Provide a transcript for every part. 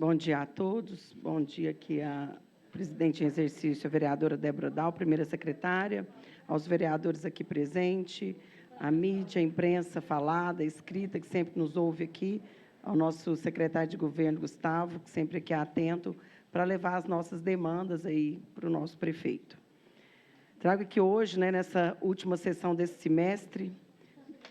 Bom dia a todos. Bom dia aqui a presidente em exercício, a vereadora Débora Dal, primeira secretária, aos vereadores aqui presentes, a mídia, a imprensa falada, escrita, que sempre nos ouve aqui, ao nosso secretário de governo, Gustavo, que sempre aqui é atento, para levar as nossas demandas aí para o nosso prefeito. Trago aqui hoje, nessa última sessão desse semestre,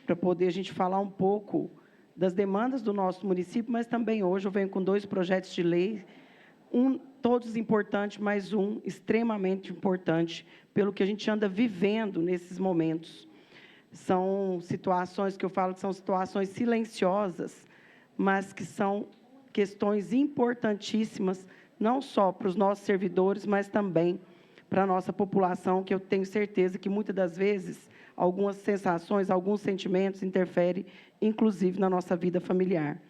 para poder a gente falar um pouco das demandas do nosso município, mas também hoje eu venho com 2 projetos de lei, todos importantes, mas um extremamente importante, pelo que a gente anda vivendo nesses momentos. São situações que eu falo que são situações silenciosas, mas que são questões importantíssimas, não só para os nossos servidores, mas também para a nossa população, que eu tenho certeza que, muitas das vezes, algumas sensações, alguns sentimentos interferem, inclusive, na nossa vida familiar.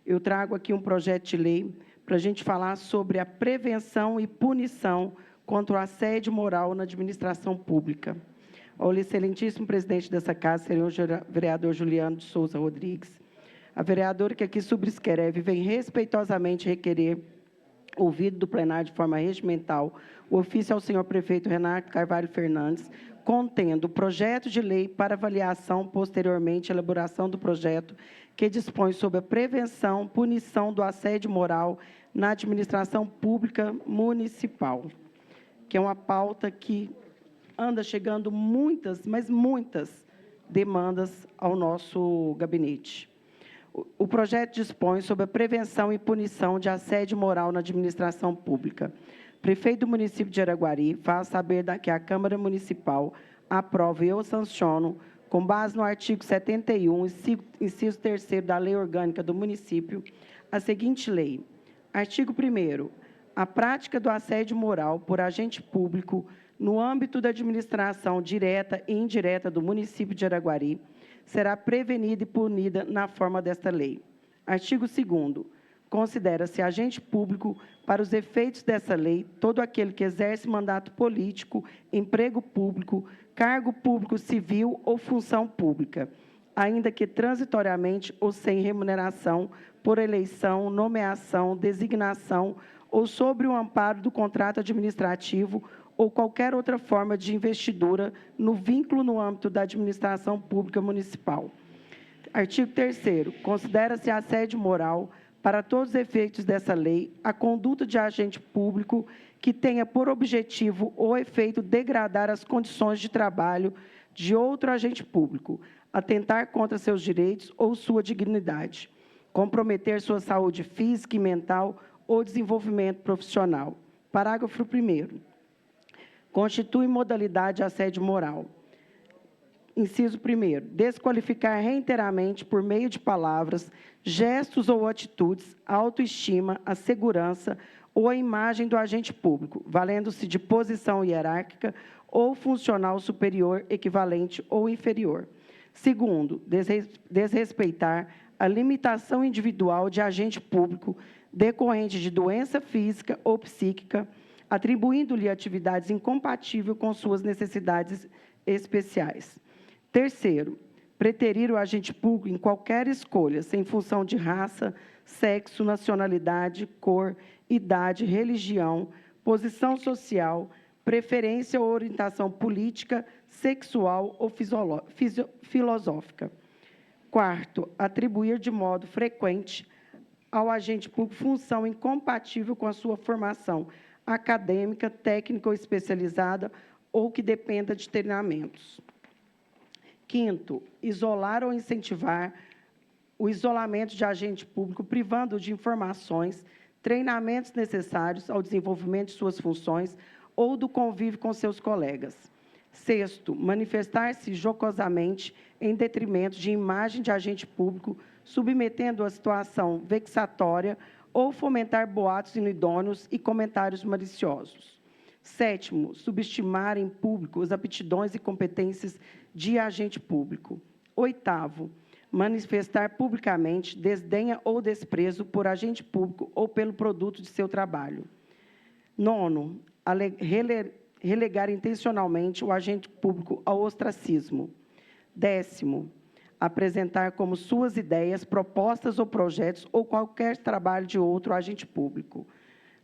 Eu trago aqui um projeto de lei para a gente falar sobre a prevenção e punição contra o assédio moral na administração pública. Ao excelentíssimo presidente dessa casa, senhor vereador Juliano de Souza Rodrigues, a vereadora que aqui subscreve vem respeitosamente requerer, ouvido do plenário de forma regimental, o ofício ao senhor prefeito Renato Carvalho Fernandes, contendo o projeto de lei para avaliação, posteriormente, a elaboração do projeto que dispõe sobre a prevenção, punição do assédio moral na administração pública municipal, que é uma pauta que anda chegando muitas, mas muitas demandas ao nosso gabinete. O projeto dispõe sobre a prevenção e punição de assédio moral na administração pública. Prefeito do município de Araguari faz saber que a Câmara Municipal aprova e eu sanciono, com base no artigo 71, inciso 3º da Lei Orgânica do Município, a seguinte lei. Artigo 1º. A prática do assédio moral por agente público no âmbito da administração direta e indireta do município de Araguari será prevenida e punida na forma desta lei. Artigo 2º. Considera-se agente público, para os efeitos dessa lei, todo aquele que exerce mandato político, emprego público, cargo público civil ou função pública, ainda que transitoriamente ou sem remuneração, por eleição, nomeação, designação ou sobre o amparo do contrato administrativo ou qualquer outra forma de investidura no vínculo no âmbito da administração pública municipal. Artigo 3º. Considera-se assédio moral, para todos os efeitos dessa lei, a conduta de agente público que tenha por objetivo ou efeito degradar as condições de trabalho de outro agente público, atentar contra seus direitos ou sua dignidade, comprometer sua saúde física e mental ou desenvolvimento profissional. Parágrafo 1º. Constitui modalidade de assédio moral. Inciso 1º. Desqualificar reiteradamente, por meio de palavras, gestos ou atitudes, a autoestima, a segurança ou a imagem do agente público, valendo-se de posição hierárquica ou funcional superior, equivalente ou inferior. Segundo, desrespeitar a limitação individual de agente público decorrente de doença física ou psíquica, atribuindo-lhe atividades incompatíveis com suas necessidades especiais. Terceiro, preterir o agente público em qualquer escolha, sem função de raça, sexo, nacionalidade, cor, idade, religião, posição social, preferência ou orientação política, sexual ou filosófica. Quarto, atribuir de modo frequente ao agente público função incompatível com a sua formação acadêmica, técnica ou especializada, ou que dependa de treinamentos. Quinto, isolar ou incentivar o isolamento de agente público, privando-o de informações, treinamentos necessários ao desenvolvimento de suas funções ou do convívio com seus colegas. Sexto, manifestar-se jocosamente em detrimento de imagem de agente público, submetendo a situação vexatória ou fomentar boatos inidôneos e comentários maliciosos. Sétimo, subestimar em público as aptidões e competências de agente público. Oitavo, manifestar publicamente desdenha ou desprezo por agente público ou pelo produto de seu trabalho. Nono, relegar intencionalmente o agente público ao ostracismo. Décimo, apresentar como suas ideias, propostas ou projetos ou qualquer trabalho de outro agente público.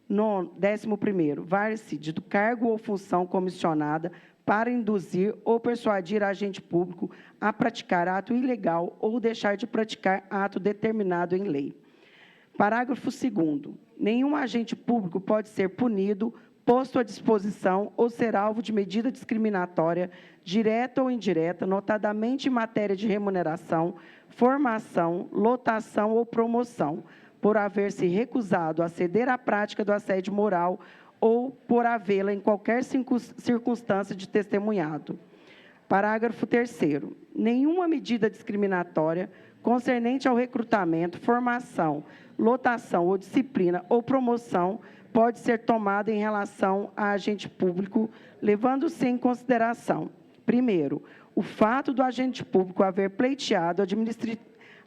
11º, var-se do cargo ou função comissionada para induzir ou persuadir agente público a praticar ato ilegal ou deixar de praticar ato determinado em lei. Parágrafo 2º. Nenhum agente público pode ser punido, posto à disposição ou ser alvo de medida discriminatória, direta ou indireta, notadamente em matéria de remuneração, formação, lotação ou promoção, por haver se recusado a ceder à prática do assédio moral ou por havê-la em qualquer circunstância de testemunhado. Parágrafo 3º. Nenhuma medida discriminatória concernente ao recrutamento, formação, lotação ou disciplina ou promoção pode ser tomada em relação a agente público, levando-se em consideração, primeiro, o fato do agente público haver pleiteado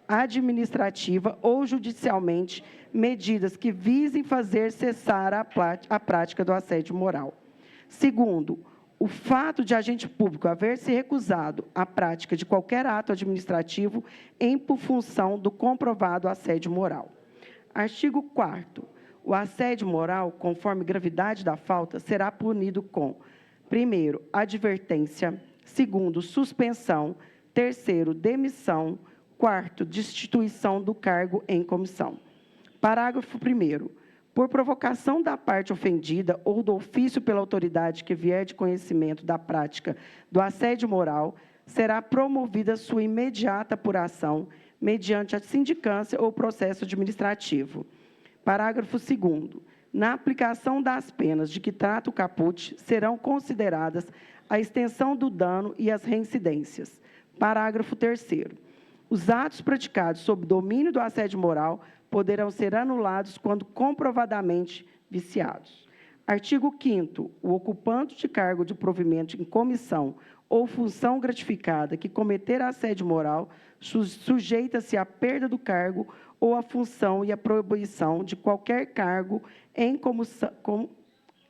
administrativa ou judicialmente medidas que visem fazer cessar a prática do assédio moral. Segundo, o fato de agente público haver se recusado à prática de qualquer ato administrativo em função do comprovado assédio moral. Artigo 4º. O assédio moral, conforme gravidade da falta, será punido com, primeiro, advertência, segundo, suspensão, terceiro, demissão, quarto, destituição do cargo em comissão. Parágrafo 1º. Por provocação da parte ofendida ou do ofício pela autoridade que vier de conhecimento da prática do assédio moral, será promovida sua imediata apuração mediante a sindicância ou processo administrativo. Parágrafo 2º. Na aplicação das penas de que trata o caput, serão consideradas a extensão do dano e as reincidências. Parágrafo 3º. Os atos praticados sob domínio do assédio moral poderão ser anulados quando comprovadamente viciados. Artigo 5º. O ocupante de cargo de provimento em comissão ou função gratificada que cometer assédio moral sujeita-se à perda do cargo ou à função e à proibição de qualquer cargo em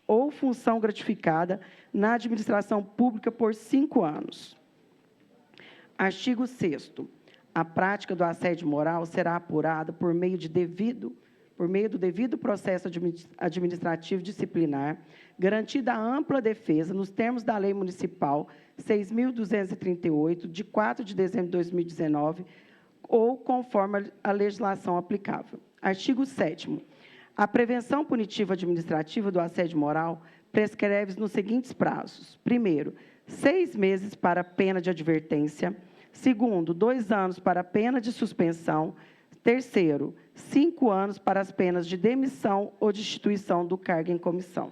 ou função gratificada na administração pública por 5 anos. Artigo 6º. A prática do assédio moral será apurada por meio do devido processo administrativo disciplinar, garantida a ampla defesa nos termos da Lei Municipal 6.238, de 4 de dezembro de 2019, ou conforme a legislação aplicável. Artigo 7º. A prevenção punitiva administrativa do assédio moral prescreve nos seguintes prazos. Primeiro, 6 meses para pena de advertência. Segundo, 2 anos para pena de suspensão. Terceiro, 5 anos para as penas de demissão ou destituição do cargo em comissão.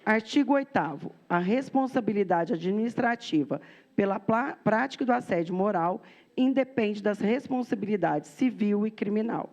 Artigo 8º. A responsabilidade administrativa pela prática do assédio moral independe das responsabilidades civil e criminal.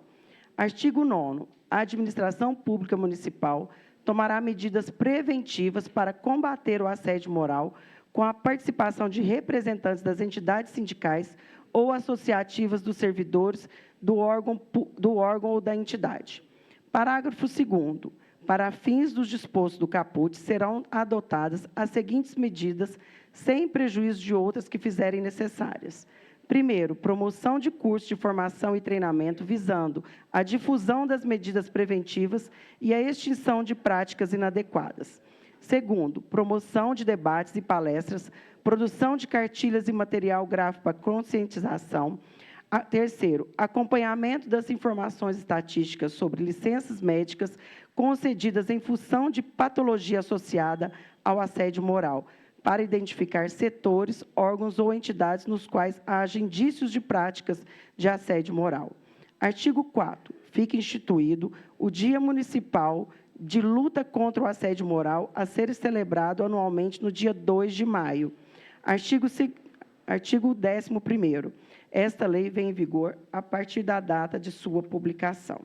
Artigo 9º. A administração pública municipal tomará medidas preventivas para combater o assédio moral com a participação de representantes das entidades sindicais ou associativas dos servidores do órgão ou da entidade. Parágrafo 2º. Para fins dos dispostos do caput, serão adotadas as seguintes medidas, sem prejuízo de outras que fizerem necessárias. Primeiro, promoção de cursos de formação e treinamento visando a difusão das medidas preventivas e a extinção de práticas inadequadas. Segundo, promoção de debates e palestras, produção de cartilhas e material gráfico para conscientização. Terceiro, acompanhamento das informações estatísticas sobre licenças médicas concedidas em função de patologia associada ao assédio moral, para identificar setores, órgãos ou entidades nos quais haja indícios de práticas de assédio moral. Artigo 4º. Fica instituído o Dia Municipal de Luta contra o Assédio Moral, a ser celebrado anualmente no dia 2 de maio. Artigo 11º. Esta lei vem em vigor a partir da data de sua publicação.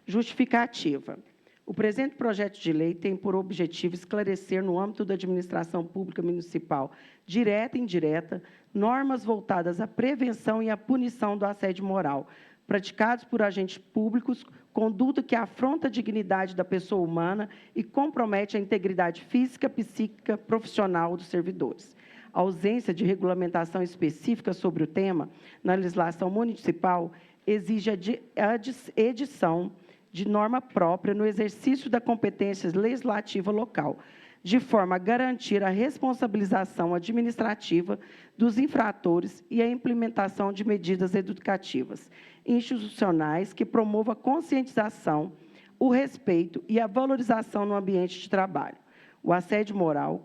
Justificativa. O presente projeto de lei tem por objetivo esclarecer, no âmbito da administração pública municipal, direta e indireta, normas voltadas à prevenção e à punição do assédio moral, praticados por agentes públicos, conduta que afronta a dignidade da pessoa humana e compromete a integridade física, psíquica, profissional dos servidores. A ausência de regulamentação específica sobre o tema na legislação municipal exige a edição de norma própria no exercício da competência legislativa local, de forma a garantir a responsabilização administrativa dos infratores e a implementação de medidas educativas institucionais que promovam a conscientização, o respeito e a valorização no ambiente de trabalho. O assédio moral,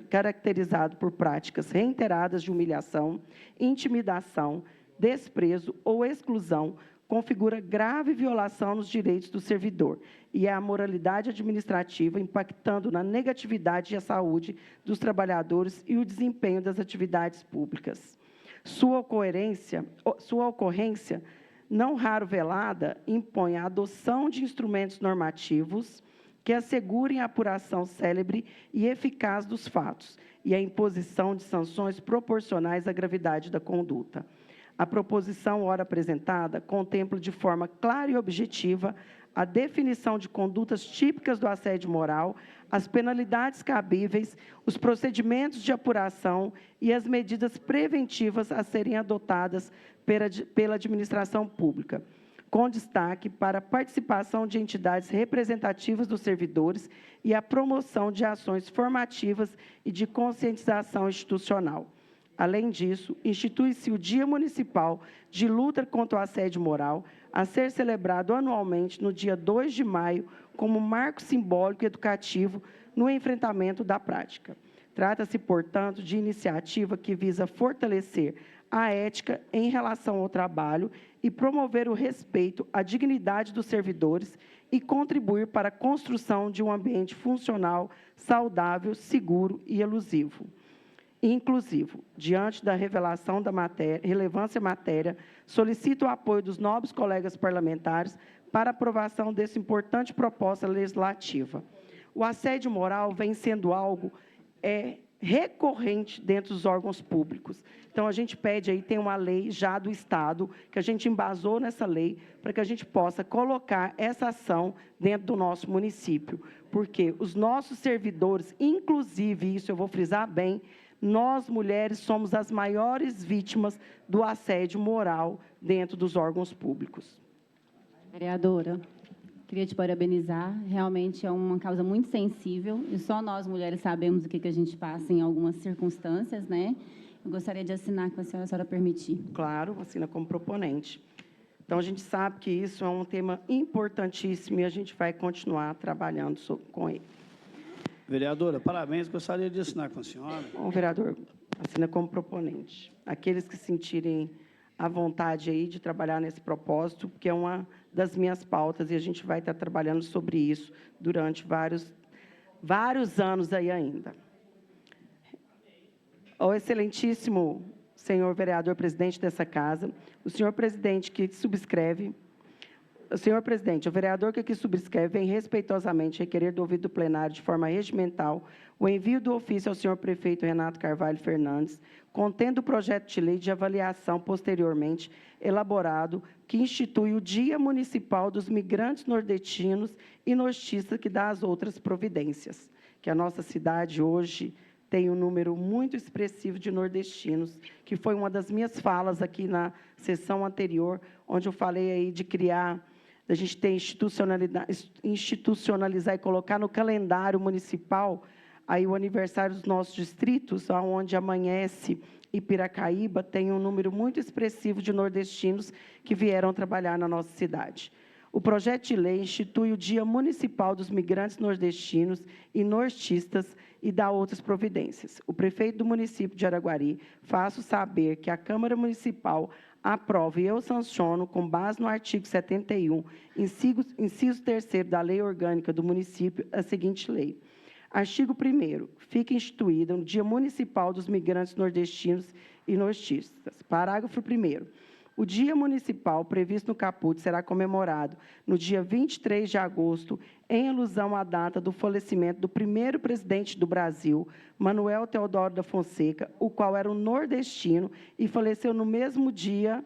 caracterizado por práticas reiteradas de humilhação, intimidação, desprezo ou exclusão, configura grave violação nos direitos do servidor e a moralidade administrativa, impactando na negatividade e a saúde dos trabalhadores e o desempenho das atividades públicas. Sua ocorrência, não raro velada, impõe a adoção de instrumentos normativos que assegurem a apuração célere e eficaz dos fatos e a imposição de sanções proporcionais à gravidade da conduta. A proposição, ora apresentada, contempla de forma clara e objetiva a definição de condutas típicas do assédio moral, as penalidades cabíveis, os procedimentos de apuração e as medidas preventivas a serem adotadas pela administração pública, com destaque para a participação de entidades representativas dos servidores e a promoção de ações formativas e de conscientização institucional. Além disso, institui-se o Dia Municipal de Luta contra o Assédio Moral, a ser celebrado anualmente no dia 2 de maio, como marco simbólico e educativo no enfrentamento da prática. Trata-se, portanto, de iniciativa que visa fortalecer a ética em relação ao trabalho e promover o respeito à dignidade dos servidores e contribuir para a construção de um ambiente funcional, saudável, seguro e inclusivo. Diante da revelação da relevância matéria, solicito o apoio dos nobres colegas parlamentares para aprovação dessa importante proposta legislativa. O assédio moral vem sendo algo recorrente dentro dos órgãos públicos. Então, a gente pede aí, tem uma lei já do Estado, que a gente embasou nessa lei, para que a gente possa colocar essa ação dentro do nosso município. Porque os nossos servidores, inclusive, isso eu vou frisar bem, nós, mulheres, somos as maiores vítimas do assédio moral dentro dos órgãos públicos. Vereadora, queria te parabenizar. Realmente é uma causa muito sensível e só nós, mulheres, sabemos o que a gente passa em algumas circunstâncias, né? Eu gostaria de assinar com a senhora permitir. Claro, assina como proponente. Então, a gente sabe que isso é um tema importantíssimo e a gente vai continuar trabalhando com ele. Vereadora, parabéns. Gostaria de assinar com a senhora. Bom, vereador, assina como proponente. Aqueles que sentirem a vontade aí de trabalhar nesse propósito, porque é uma das minhas pautas e a gente vai estar trabalhando sobre isso durante vários anos aí ainda. Ao excelentíssimo senhor vereador presidente dessa casa, o senhor presidente que subscreve, senhor presidente, o vereador que aqui subscreve vem respeitosamente requerer do ouvido do plenário de forma regimental o envio do ofício ao senhor prefeito Renato Carvalho Fernandes, contendo o projeto de lei de avaliação posteriormente elaborado, que institui o Dia Municipal dos Migrantes Nordestinos e Nortistas, que dá as outras providências. Que a nossa cidade hoje tem um número muito expressivo de nordestinos, que foi uma das minhas falas aqui na sessão anterior, onde eu falei aí de criar, da gente ter institucionalizar e colocar no calendário municipal aí o aniversário dos nossos distritos, onde amanhece Piracaíba, tem um número muito expressivo de nordestinos que vieram trabalhar na nossa cidade. O projeto de lei institui o Dia Municipal dos Migrantes Nordestinos e Nortistas e dá outras providências. O prefeito do município de Araguari faço saber que a Câmara Municipal aprova e eu sanciono, com base no artigo 71, inciso 3º da Lei Orgânica do município, a seguinte lei. Artigo 1º. Fica instituído o Dia Municipal dos Migrantes Nordestinos e Nortistas. Parágrafo 1º. O Dia Municipal previsto no caput será comemorado no dia 23 de agosto, em alusão à data do falecimento do primeiro presidente do Brasil, Manuel Teodoro da Fonseca, o qual era um nordestino e faleceu no mesmo dia,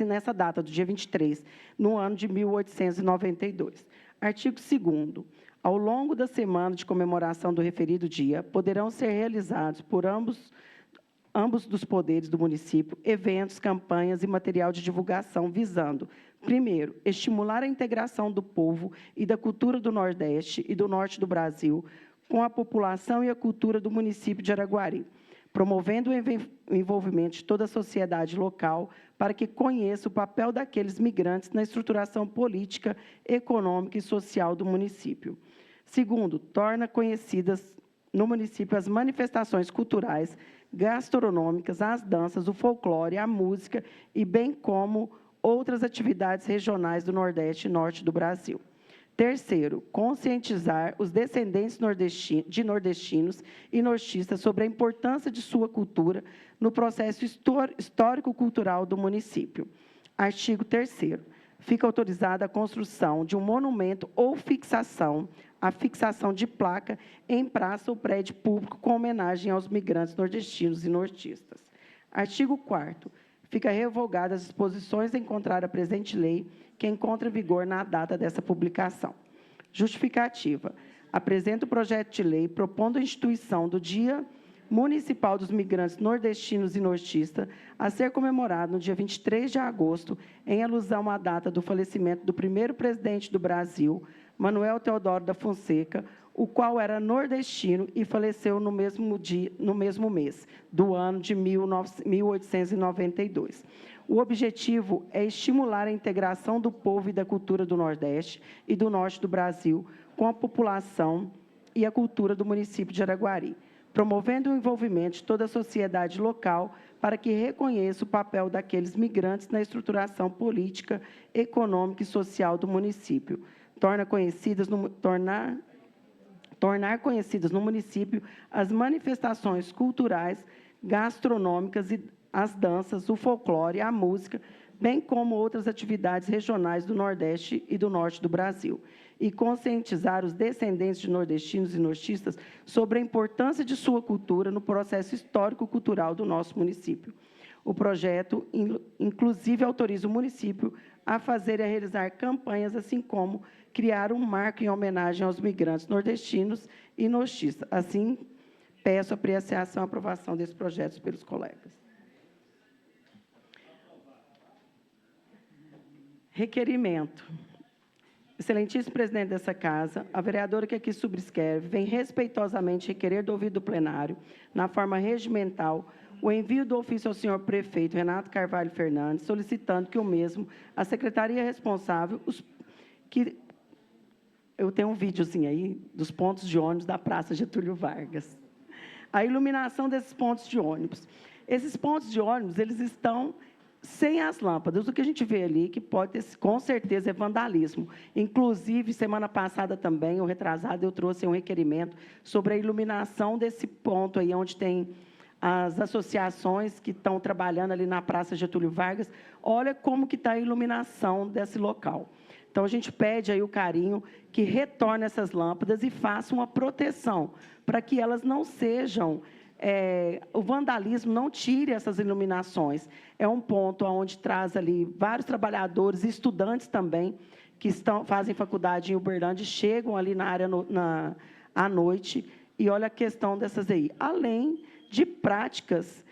nessa data, do dia 23, no ano de 1892. Artigo 2º. Ao longo da semana de comemoração do referido dia, poderão ser realizados por ambos dos poderes do município eventos, campanhas e material de divulgação visando, primeiro, estimular a integração do povo e da cultura do Nordeste e do Norte do Brasil com a população e a cultura do município de Araguari, promovendo o envolvimento de toda a sociedade local para que conheça o papel daqueles migrantes na estruturação política, econômica e social do município. Segundo, torna conhecidas no município as manifestações culturais, gastronômicas, as danças, o folclore, a música e bem como outras atividades regionais do Nordeste e Norte do Brasil. Terceiro, conscientizar os descendentes de nordestinos e nortistas sobre a importância de sua cultura no processo histórico-cultural do município. Artigo 3º. Fica autorizada a construção de um monumento ou a fixação de placa em praça ou prédio público com homenagem aos migrantes nordestinos e nortistas. Artigo 4º. Fica revogadas as disposições em contrário à presente lei, que encontra vigor na data dessa publicação. Justificativa. Apresenta o projeto de lei propondo a instituição do Dia Municipal dos Migrantes Nordestinos e Nortistas, a ser comemorado no dia 23 de agosto, em alusão à data do falecimento do primeiro presidente do Brasil, Manuel Teodoro da Fonseca, o qual era nordestino e faleceu no mesmo mês do ano de 1892. O objetivo é estimular a integração do povo e da cultura do Nordeste e do Norte do Brasil com a população e a cultura do município de Araguari, promovendo o envolvimento de toda a sociedade local para que reconheça o papel daqueles migrantes na estruturação política, econômica e social do município. Tornar conhecidas no município as manifestações culturais, gastronômicas, e as danças, o folclore, a música, bem como outras atividades regionais do Nordeste e do Norte do Brasil, e conscientizar os descendentes de nordestinos e nortistas sobre a importância de sua cultura no processo histórico-cultural do nosso município. O projeto, inclusive, autoriza o município a fazer e a realizar campanhas, assim como criar um marco em homenagem aos migrantes nordestinos e nortistas. Assim, peço apreciação e aprovação desses projetos pelos colegas. Requerimento. Excelentíssimo presidente dessa casa, a vereadora que aqui subscreve vem respeitosamente requerer do ouvido do plenário, na forma regimental, o envio do ofício ao senhor prefeito Renato Carvalho Fernandes, solicitando que o mesmo, a secretaria responsável, eu tenho um videozinho aí dos pontos de ônibus da Praça Getúlio Vargas. A iluminação desses pontos de ônibus. Esses pontos de ônibus, eles estão sem as lâmpadas. O que a gente vê ali, que pode ter, com certeza, é vandalismo. Inclusive, semana passada também, ou retrasada, eu trouxe um requerimento sobre a iluminação desse ponto aí, onde tem as associações que estão trabalhando ali na Praça Getúlio Vargas. Olha como que está a iluminação desse local. Então, a gente pede aí o carinho que retorne essas lâmpadas e faça uma proteção, para que elas não sejam... o vandalismo não tire essas iluminações. É um ponto onde traz ali vários trabalhadores e estudantes também, que fazem faculdade em Uberlândia, chegam ali na área à noite, e olha a questão dessas aí. Além de práticas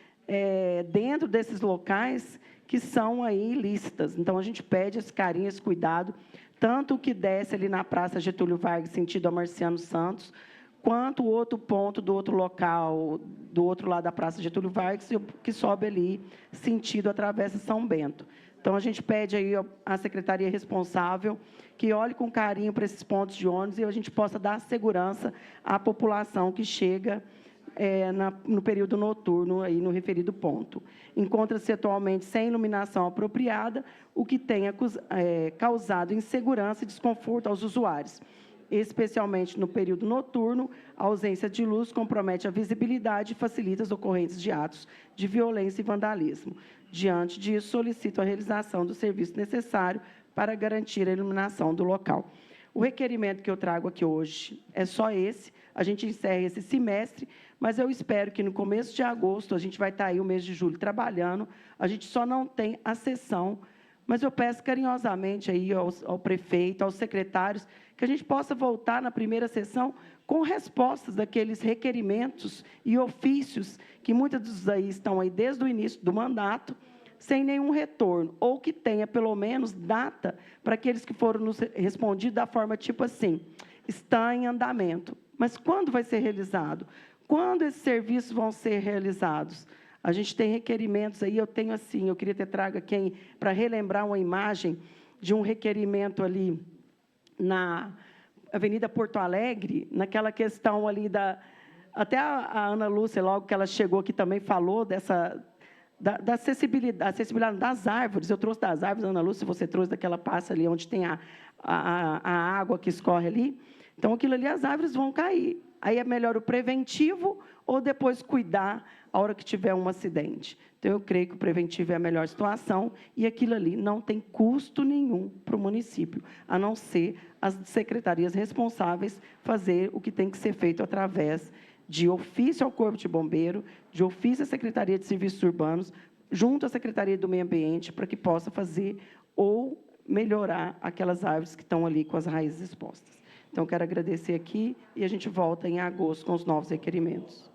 dentro desses locais que são aí ilícitas. Então, a gente pede esse carinho, esse cuidado, tanto o que desce ali na Praça Getúlio Vargas, sentido a Marciano Santos, quanto o outro ponto do outro local, do outro lado da Praça Getúlio Vargas, que sobe ali, sentido atravessa São Bento. Então, a gente pede aí à secretaria responsável que olhe com carinho para esses pontos de ônibus e a gente possa dar segurança à população que chega no período noturno, aí no referido ponto. Encontra-se atualmente sem iluminação apropriada, o que tem causado insegurança e desconforto aos usuários. Especialmente no período noturno, a ausência de luz compromete a visibilidade e facilita as ocorrências de atos de violência e vandalismo. Diante disso, solicito a realização do serviço necessário para garantir a iluminação do local. O requerimento que eu trago aqui hoje é só esse. A gente encerra esse semestre, mas eu espero que no começo de agosto, a gente vai estar aí o mês de julho trabalhando, a gente só não tem a sessão Mas eu peço carinhosamente aí ao prefeito, aos secretários, que a gente possa voltar na primeira sessão com respostas daqueles requerimentos e ofícios que muitos dos aí estão aí desde o início do mandato, sem nenhum retorno, ou que tenha, pelo menos, data para aqueles que foram nos respondidos da forma tipo assim, está em andamento. Mas quando vai ser realizado? Quando esses serviços vão ser realizados? A gente tem requerimentos aí, eu tenho assim, eu queria ter trago aqui para relembrar uma imagem de um requerimento ali na Avenida Porto Alegre, naquela questão ali da... Até a Ana Lúcia, logo que ela chegou aqui, também falou da acessibilidade das árvores. Eu trouxe das árvores, Ana Lúcia, você trouxe daquela passa ali, onde tem a água que escorre ali. Então, aquilo ali, as árvores vão cair. Aí é melhor o preventivo ou depois cuidar a hora que tiver um acidente. Então, eu creio que o preventivo é a melhor situação e aquilo ali não tem custo nenhum para o município, a não ser as secretarias responsáveis fazer o que tem que ser feito através de ofício ao Corpo de Bombeiro, de ofício à Secretaria de Serviços Urbanos, junto à Secretaria do Meio Ambiente, para que possa fazer ou melhorar aquelas árvores que estão ali com as raízes expostas. Então, quero agradecer aqui e a gente volta em agosto com os novos requerimentos.